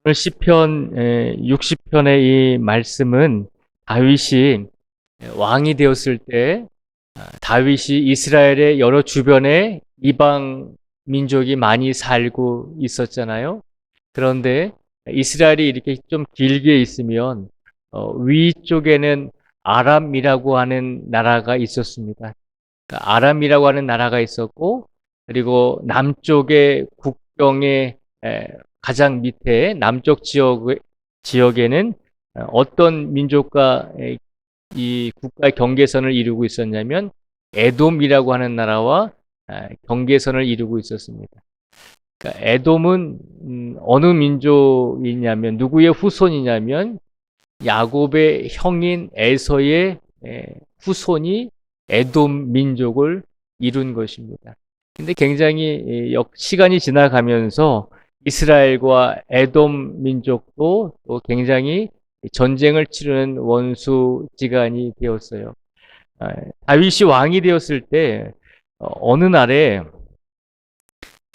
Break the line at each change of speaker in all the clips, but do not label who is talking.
오늘 시편 60편의 이 말씀은 다윗이 왕이 되었을 때 다윗이 이스라엘의 여러 주변에 이방 민족이 많이 살고 있었잖아요. 그런데 이스라엘이 이렇게 좀 길게 있으면 위쪽에는 아람이라고 하는 나라가 있었습니다. 그러니까 아람이라고 하는 나라가 있었고, 그리고 남쪽의 국경의 가장 밑에 남쪽 지역에는 어떤 민족과 이 국가의 경계선을 이루고 있었냐면 에돔이라고 하는 나라와 경계선을 이루고 있었습니다. 그러니까 에돔은 어느 민족이냐면 누구의 후손이냐면 야곱의 형인 에서의 후손이 에돔 민족을 이룬 것입니다. 근데 굉장히 시간이 지나가면서 이스라엘과 에돔 민족도 또 굉장히 전쟁을 치르는 원수지간이 되었어요. 다윗이 왕이 되었을 때 어느 날에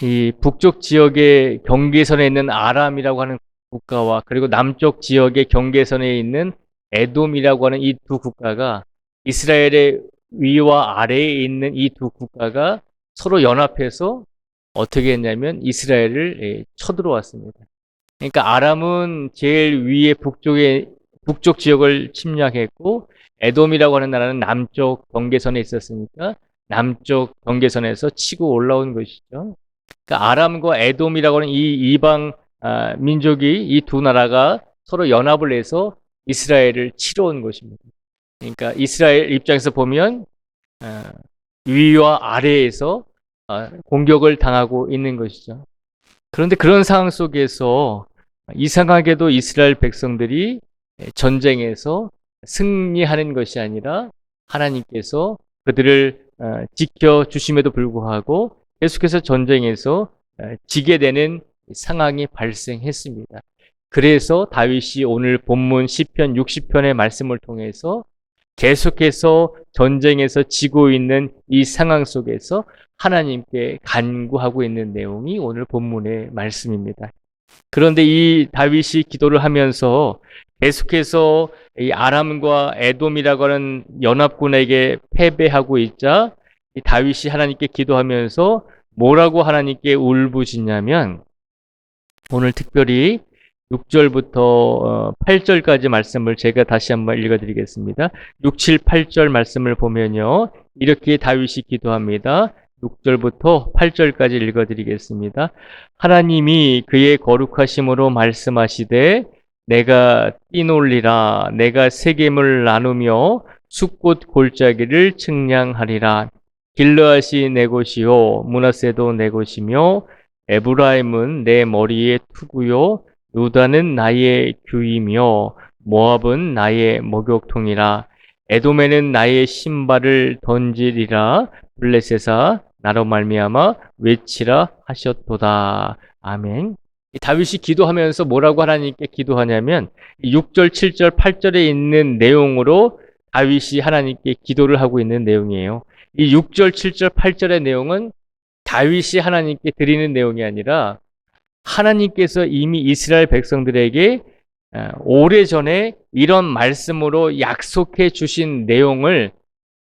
이 북쪽 지역의 경계선에 있는 아람이라고 하는 국가와 그리고 남쪽 지역의 경계선에 있는 에돔이라고 하는 이 두 국가가 이스라엘의 위와 아래에 있는 이 두 국가가 서로 연합해서 어떻게 했냐면 이스라엘을 쳐들어왔습니다. 그러니까 아람은 제일 위에 북쪽 지역을 침략했고 에돔이라고 하는 나라는 남쪽 경계선에 있었으니까 남쪽 경계선에서 치고 올라온 것이죠. 그러니까 아람과 에돔이라고 하는 이 이방 민족이 이 두 나라가 서로 연합을 해서 이스라엘을 치러 온 것입니다. 그러니까 이스라엘 입장에서 보면 위와 아래에서 공격을 당하고 있는 것이죠. 그런데 그런 상황 속에서 이상하게도 이스라엘 백성들이 전쟁에서 승리하는 것이 아니라 하나님께서 그들을 지켜주심에도 불구하고 계속해서 전쟁에서 지게 되는 상황이 발생했습니다. 그래서 다윗이 오늘 본문 시편 60편의 말씀을 통해서 계속해서 전쟁에서 지고 있는 이 상황 속에서 하나님께 간구하고 있는 내용이 오늘 본문의 말씀입니다. 그런데 이 다윗이 기도를 하면서 계속해서 이 아람과 에돔이라고 하는 연합군에게 패배하고 있자 이 다윗이 하나님께 기도하면서 뭐라고 하나님께 울부짖냐면 오늘 특별히 6절부터 8절까지 말씀을 제가 다시 한번 읽어드리겠습니다. 6, 7, 8절 말씀을 보면요. 이렇게 다윗이 기도합니다. 6절부터 8절까지 읽어드리겠습니다. 하나님이 그의 거룩하심으로 말씀하시되 내가 뛰놀리라 내가 세겜을 나누며 숫꽃 골짜기를 측량하리라. 길르앗이 내 곳이요 므낫세도 내 곳이며 에브라임은 내 머리의 투구요 유다는 나의 규이며 모압은 나의 목욕통이라. 에돔에는 나의 신발을 던지리라. 블레셋아 나로 말미암아 외치라 하셨도다. 아멘. 다윗이 기도하면서 뭐라고 하나님께 기도하냐면 6절, 7절, 8절에 있는 내용으로 다윗이 하나님께 기도를 하고 있는 내용이에요. 이 6절, 7절, 8절의 내용은 다윗이 하나님께 드리는 내용이 아니라 하나님께서 이미 이스라엘 백성들에게 오래전에 이런 말씀으로 약속해 주신 내용을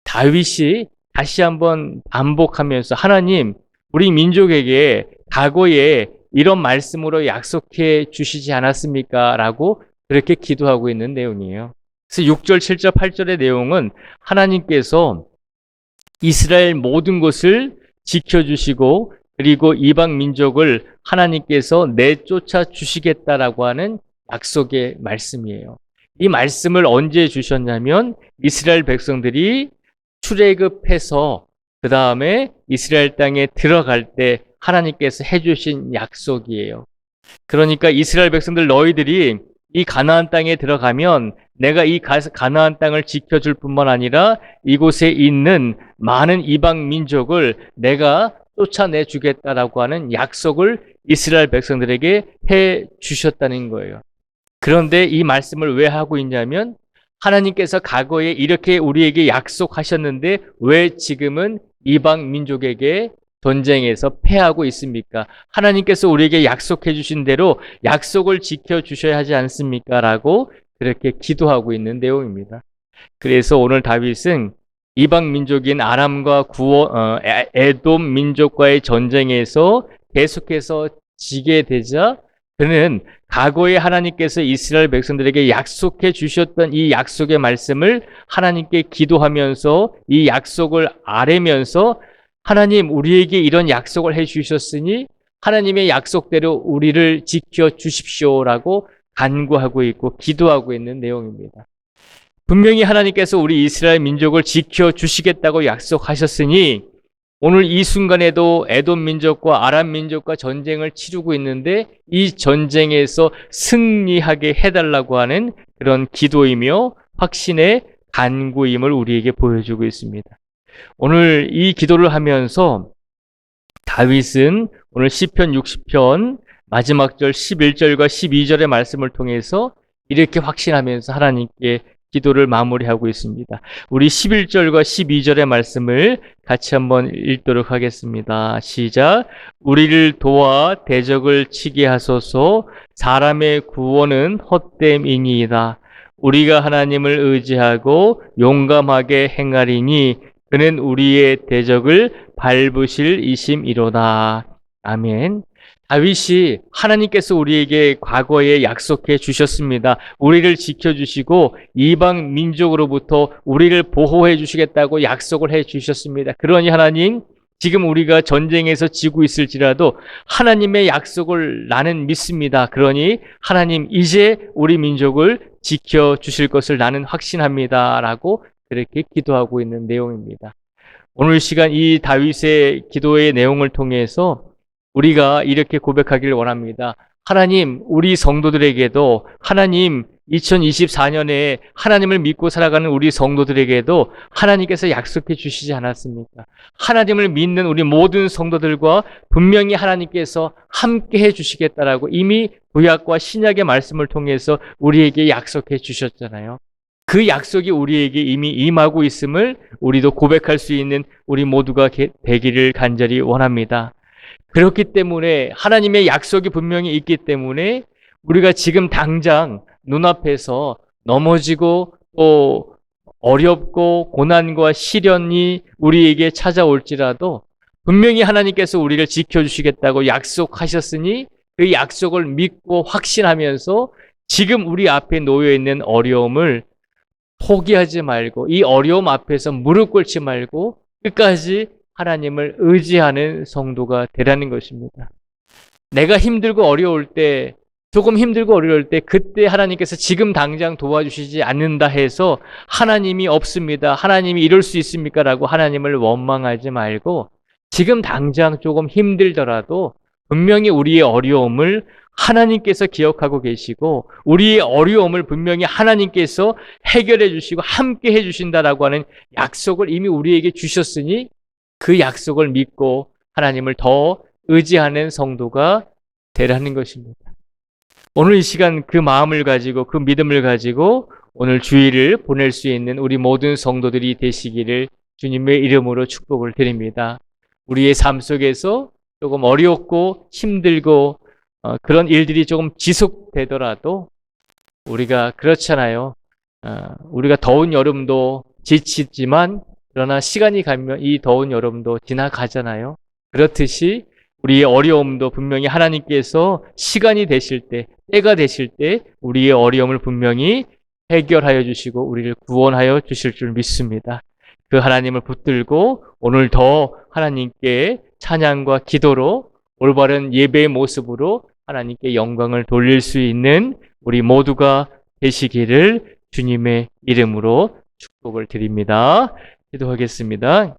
다윗이 다시 한번 반복하면서 하나님, 우리 민족에게 과거에 이런 말씀으로 약속해 주시지 않았습니까? 라고 그렇게 기도하고 있는 내용이에요. 그래서 6절, 7절, 8절의 내용은 하나님께서 이스라엘 모든 것을 지켜주시고 그리고 이방 민족을 하나님께서 내쫓아 주시겠다라고 하는 약속의 말씀이에요. 이 말씀을 언제 주셨냐면 이스라엘 백성들이 출애굽해서 그 다음에 이스라엘 땅에 들어갈 때 하나님께서 해주신 약속이에요. 그러니까 이스라엘 백성들 너희들이 이 가나안 땅에 들어가면 내가 이 가나안 땅을 지켜줄 뿐만 아니라 이곳에 있는 많은 이방 민족을 내가 쫓아내 주겠다라고 하는 약속을 이스라엘 백성들에게 해 주셨다는 거예요. 그런데 이 말씀을 왜 하고 있냐면 하나님께서 과거에 이렇게 우리에게 약속하셨는데 왜 지금은 이방 민족에게 전쟁에서 패하고 있습니까? 하나님께서 우리에게 약속해 주신 대로 약속을 지켜 주셔야 하지 않습니까? 라고 그렇게 기도하고 있는 내용입니다. 그래서 오늘 다윗은 이방 민족인 아람과 에돔 민족과의 전쟁에서 계속해서 지게 되자 그는 과거에 하나님께서 이스라엘 백성들에게 약속해 주셨던 이 약속의 말씀을 하나님께 기도하면서 이 약속을 아뢰면서 하나님 우리에게 이런 약속을 해 주셨으니 하나님의 약속대로 우리를 지켜 주십시오라고 간구하고 있고 기도하고 있는 내용입니다. 분명히 하나님께서 우리 이스라엘 민족을 지켜 주시겠다고 약속하셨으니 오늘 이 순간에도 에돔 민족과 아람 민족과 전쟁을 치르고 있는데 이 전쟁에서 승리하게 해달라고 하는 그런 기도이며 확신의 간구임을 우리에게 보여주고 있습니다. 오늘 이 기도를 하면서 다윗은 오늘 시편 60편 마지막 절 11절과 12절의 말씀을 통해서 이렇게 확신하면서 하나님께 기도를 마무리하고 있습니다. 우리 11절과 12절의 말씀을 같이 한번 읽도록 하겠습니다. 시작. 우리를 도와 대적을 치게 하소서. 사람의 구원은 헛됨이니이다. 우리가 하나님을 의지하고 용감하게 행하리니 그는 우리의 대적을 밟으실 이심이로다. 아멘. 다윗이 하나님께서 우리에게 과거에 약속해 주셨습니다. 우리를 지켜주시고 이방 민족으로부터 우리를 보호해 주시겠다고 약속을 해 주셨습니다. 그러니 하나님, 지금 우리가 전쟁에서 지고 있을지라도 하나님의 약속을 나는 믿습니다. 그러니 하나님 이제 우리 민족을 지켜주실 것을 나는 확신합니다. 라고 그렇게 기도하고 있는 내용입니다. 오늘 시간 이 다윗의 기도의 내용을 통해서 우리가 이렇게 고백하기를 원합니다. 하나님, 우리 성도들에게도 하나님 2024년에 하나님을 믿고 살아가는 우리 성도들에게도 하나님께서 약속해 주시지 않았습니까? 하나님을 믿는 우리 모든 성도들과 분명히 하나님께서 함께 해 주시겠다라고 이미 구약과 신약의 말씀을 통해서 우리에게 약속해 주셨잖아요. 그 약속이 우리에게 이미 임하고 있음을 우리도 고백할 수 있는 우리 모두가 되기를 간절히 원합니다. 그렇기 때문에 하나님의 약속이 분명히 있기 때문에 우리가 지금 당장 눈앞에서 넘어지고 또 어렵고 고난과 시련이 우리에게 찾아올지라도 분명히 하나님께서 우리를 지켜주시겠다고 약속하셨으니 그 약속을 믿고 확신하면서 지금 우리 앞에 놓여있는 어려움을 포기하지 말고 이 어려움 앞에서 무릎 꿇지 말고 끝까지 하나님을 의지하는 성도가 되라는 것입니다. 내가 힘들고 어려울 때, 조금 힘들고 어려울 때 그때 하나님께서 지금 당장 도와주시지 않는다 해서 하나님이 없습니다. 하나님이 이럴 수 있습니까? 라고 하나님을 원망하지 말고 지금 당장 조금 힘들더라도 분명히 우리의 어려움을 하나님께서 기억하고 계시고 우리의 어려움을 분명히 하나님께서 해결해 주시고 함께 해 주신다라고 하는 약속을 이미 우리에게 주셨으니 그 약속을 믿고 하나님을 더 의지하는 성도가 되라는 것입니다. 오늘 이 시간 그 마음을 가지고 그 믿음을 가지고 오늘 주일을 보낼 수 있는 우리 모든 성도들이 되시기를 주님의 이름으로 축복을 드립니다. 우리의 삶 속에서 조금 어렵고 힘들고 그런 일들이 조금 지속되더라도 우리가 그렇잖아요. 우리가 더운 여름도 지치지만 그러나 시간이 가면 이 더운 여름도 지나가잖아요. 그렇듯이 우리의 어려움도 분명히 하나님께서 시간이 되실 때, 때가 되실 때 우리의 어려움을 분명히 해결하여 주시고 우리를 구원하여 주실 줄 믿습니다. 그 하나님을 붙들고 오늘 더 하나님께 찬양과 기도로 올바른 예배의 모습으로 하나님께 영광을 돌릴 수 있는 우리 모두가 되시기를 주님의 이름으로 축복을 드립니다. 기도하겠습니다.